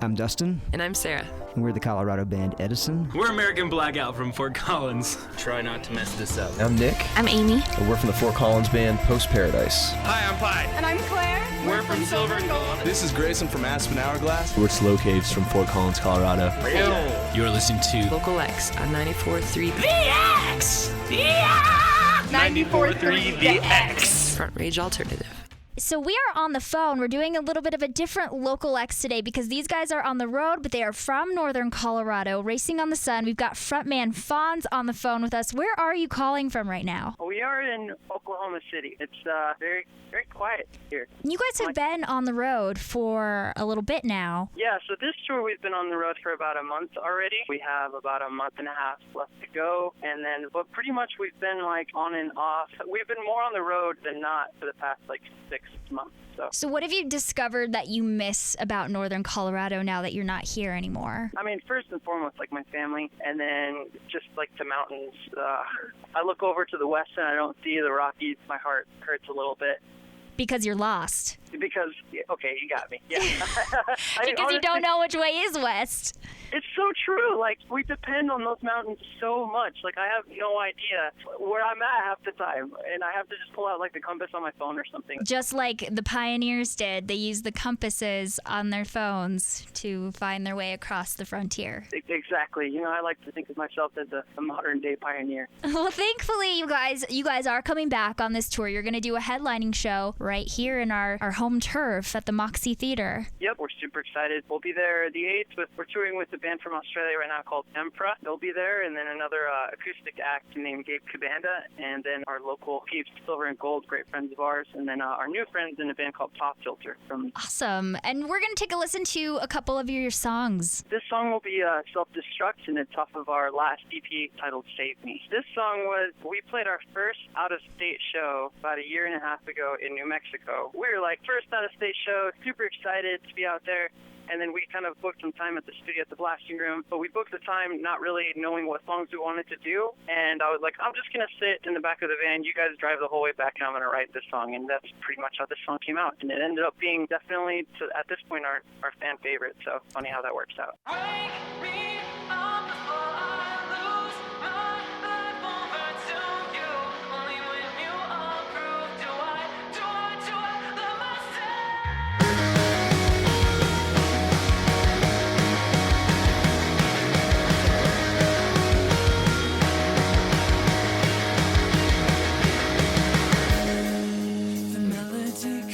I'm Dustin. And I'm Sarah. And we're the Colorado band Edison. We're American Blackout from Fort Collins. Try not to mess this up. I'm Nick. I'm Amy. And we're from the Fort Collins band Post Paradise. Hi, I'm Pi. And I'm Claire. We're from Silver and Gold. This is Grayson from Aspen Hourglass. We're Slow Caves from Fort Collins, Colorado. You're listening to Local X on 94.3 The X! Yeah! 94.3 The X! Front Range Alternative. So we are on the phone. We're doing a little bit of a different Local X today because these guys are on the road, but they are from northern Colorado, racing on the sun. We've got frontman Fonz on the phone with us. Where are you calling from right now? We are in Oklahoma City. It's very, very quiet here. You guys have been on the road for a little bit now. Yeah, so this tour we've been on the road for about a month already. We have about a month and a half left to go, and then, but pretty much we've been like on and off. We've been more on the road than not for the past like 6 months. So what have you discovered that you miss about northern Colorado now that you're not here anymore? I mean, first and foremost, like my family, and then just like the mountains. I look over to the west and I don't see the Rockies. My heart hurts a little bit. Because you're lost. Because, okay, you got me. Yeah. Because you don't know which way is west. It's so true. Like, we depend on those mountains so much. Like, I have no idea where I'm at half the time. And I have to just pull out, like, the compass on my phone or something. Just like the pioneers did. They used the compasses on their phones to find their way across the frontier. Exactly. You know, I like to think of myself as a modern-day pioneer. Well, thankfully, you guys are coming back on this tour. You're going to do a headlining show right here in our home turf at the Moxie Theater. Yep, we're super excited. We'll be there the 8th. We're touring with a band from Australia right now called Emperor. They'll be there, and then another acoustic act named Gabe Cabanda, and then our local peeps, Silver and Gold, great friends of ours, and then our new friends in a band called Pop Filter. Awesome. And we're going to take a listen to a couple of your songs. This song will be Self-Destruct, and it's off of our last EP titled Save Me. This song we played our first out-of-state show about a year and a half ago in New Mexico. We were like, first out-of-state show, super excited to be out there. And then we kind of booked some time at the studio at the blasting room. But we booked the time not really knowing what songs we wanted to do. And I was like, I'm just going to sit in the back of the van. You guys drive the whole way back, and I'm going to write this song. And that's pretty much how this song came out. And it ended up being definitely, at this point, our fan favorite. So funny how that works out. Wake me up before I lose my life over to you. Only when you approve do I love myself.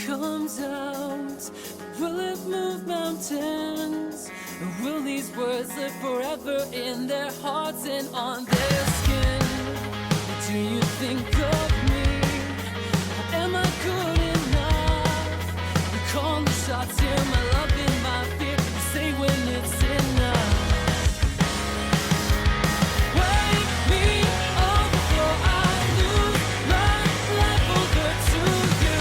Comes out, will it move mountains? Or will these words live forever in their hearts and on their skin? Do you think of me? Or am I good enough? You call the shots, hear my love and my fear. You say when it's enough. Wake me up before I lose my life over to you.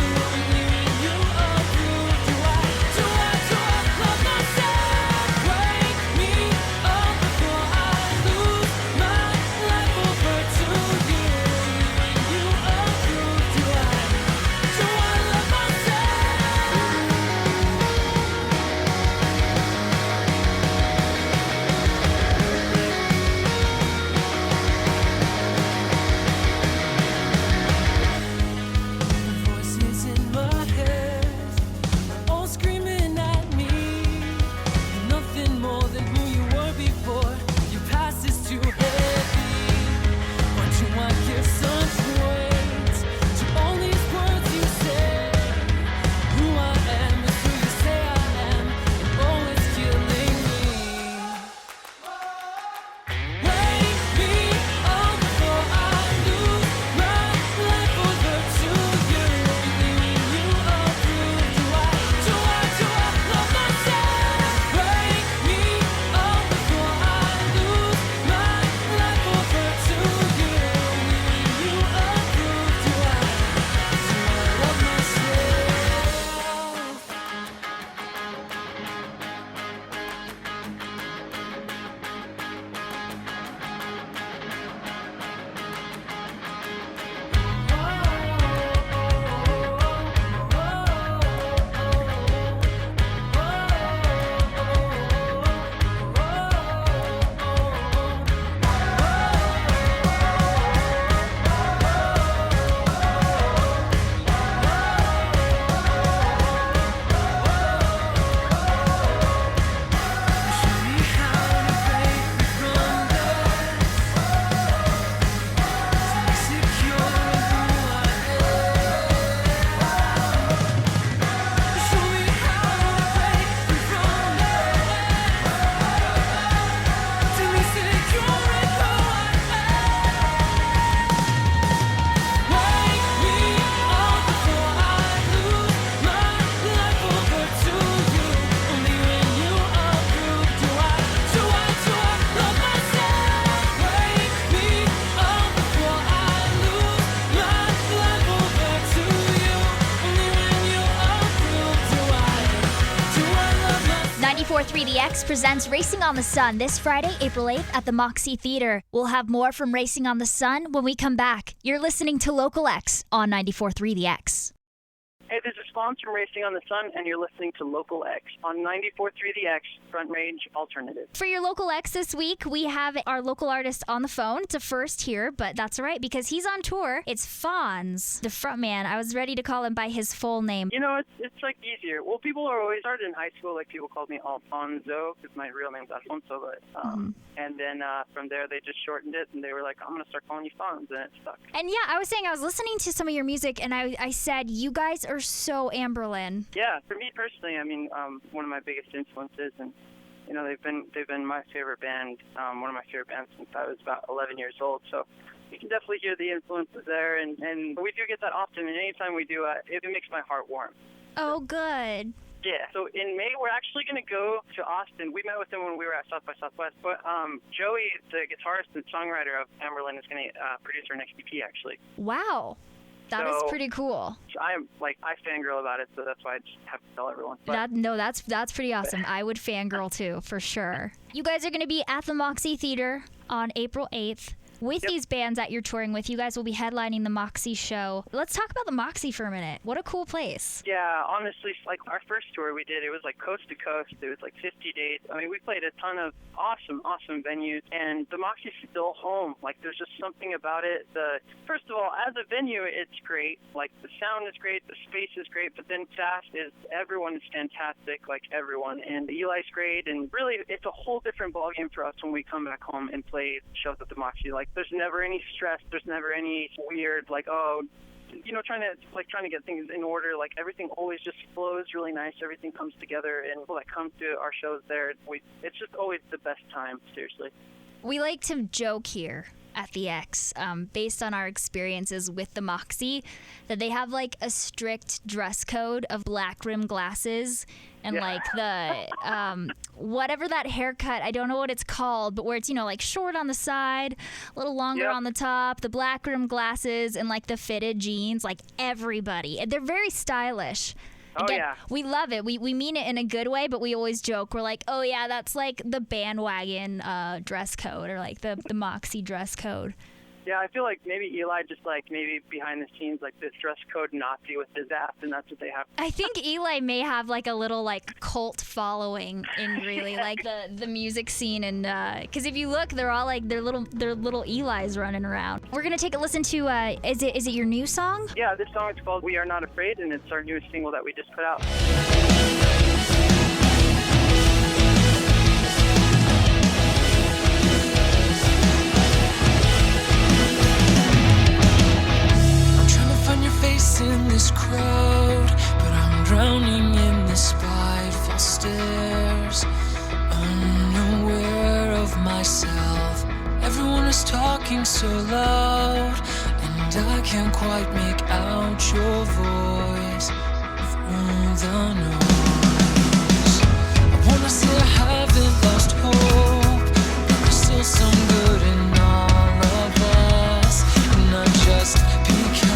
94.3 The X presents Racing on the Sun this Friday, April 8th at the Moxie Theater. We'll have more from Racing on the Sun when we come back. You're listening to Local X on 94.3 The X. Hey, this is Fonz from Racing on the Sun, and you're listening to Local X on 94.3 The X, Front Range Alternative. For your Local X this week, we have our local artist on the phone. It's a first here, but that's all right because he's on tour. It's Fonz, the front man. I was ready to call him by his full name. You know, it's like easier. Well, people are always started in high school, like people called me Alfonso because my real name's Alfonso, but and then from there they just shortened it and they were like, I'm gonna start calling you Fonz, and it stuck. And yeah, I was saying I was listening to some of your music and I said you guys are so Amberlin. Yeah, for me personally, I mean, one of my biggest influences, and you know, they've been my favorite band, one of my favorite bands since I was about 11 years old. So you can definitely hear the influences there, and we do get that often. And anytime we do, it makes my heart warm. Oh, good. Yeah. So in May, we're actually going to go to Austin. We met with them when we were at South by Southwest. But Joey, the guitarist and songwriter of Amberlin, is going to produce our next EP, actually. Wow. That is pretty cool. I fangirl about it, so that's why I just have to tell everyone. But, that's pretty awesome. I would fangirl too, for sure. You guys are going to be at the Moxie Theater on April 8th. With these bands that you're touring with, you guys will be headlining the Moxie show. Let's talk about the Moxie for a minute. What a cool place. Yeah, honestly, like our first tour we did, it was like coast to coast. It was like 50 days. I mean, we played a ton of awesome venues, and the Moxie's still home. Like, there's just something about it. First of all, as a venue, it's great. Like, the sound is great, the space is great, but then everyone is fantastic, like everyone. And Eli's great, and really, it's a whole different ballgame for us when we come back home and play shows at the Moxie. Like, there's never any stress. There's never any weird, like, trying to get things in order. Like, everything always just flows really nice. Everything comes together, and people that come to our shows there, it's just always the best time, seriously. We like to joke here at the X, based on our experiences with the Moxie, that they have like a strict dress code of black rim glasses and like the whatever that haircut, I don't know what it's called, but where it's, like short on the side, a little longer on the top, the black rim glasses, and like the fitted jeans. Like, everybody, they're very stylish. Again, we love it. We mean it in a good way, but we always joke. We're like, oh yeah, that's like the bandwagon dress code, or like the Moxie dress code. Yeah, I feel like maybe Eli just maybe behind the scenes, like this dress code Nazi with his ass, and that's what they have. I think Eli may have like a little like cult following in really like the music scene, and because if you look, they're all like they're little Elis running around. We're gonna take a listen to is it your new song? Yeah, this song is called "We Are Not Afraid," and it's our newest single that we just put out. In this crowd, but I'm drowning in the spiteful stares, unaware of myself. Everyone is talking so loud, and I can't quite make out your voice through the noise. I wanna say I haven't lost hope, but there's still some good in all of us, and not just because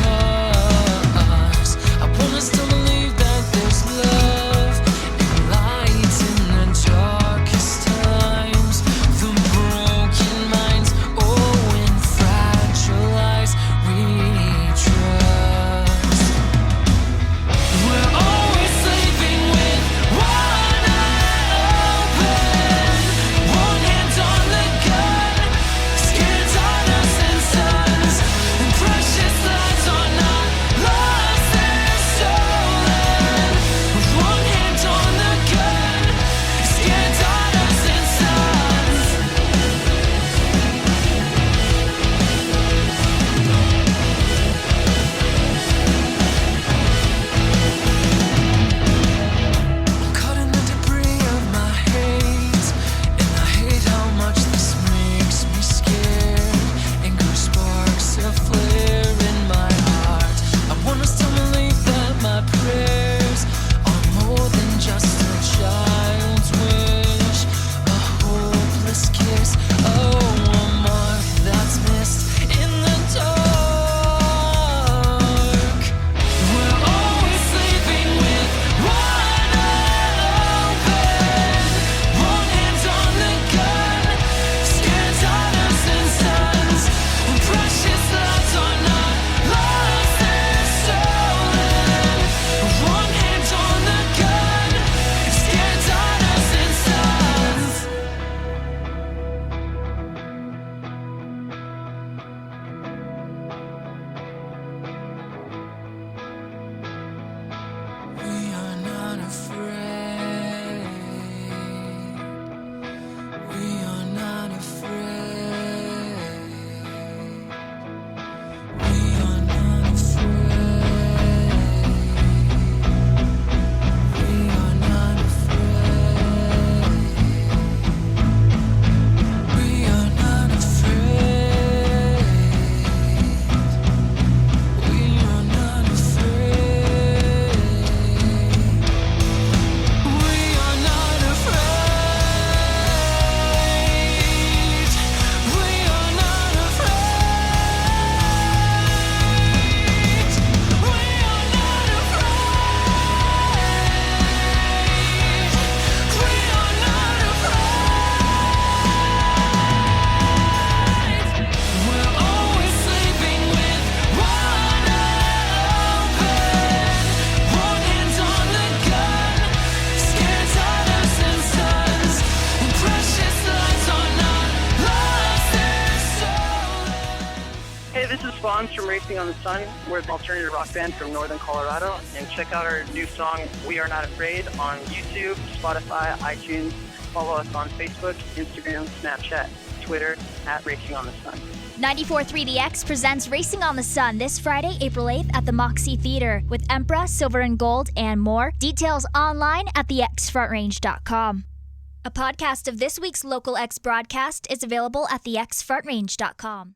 still believe that there's love and light in the darkest times. The broken minds, and fragile eyes we trust. We're always saving Fonz from Racing on the Sun. We're an alternative rock band from Northern Colorado. And check out our new song, We Are Not Afraid, on YouTube, Spotify, iTunes. Follow us on Facebook, Instagram, Snapchat, Twitter, at Racing on the Sun. 94.3 The X presents Racing on the Sun this Friday, April 8th at the Moxie Theater with Emperor, Silver and Gold, and more. Details online at thexfrontrange.com. A podcast of this week's Local X broadcast is available at thexfrontrange.com.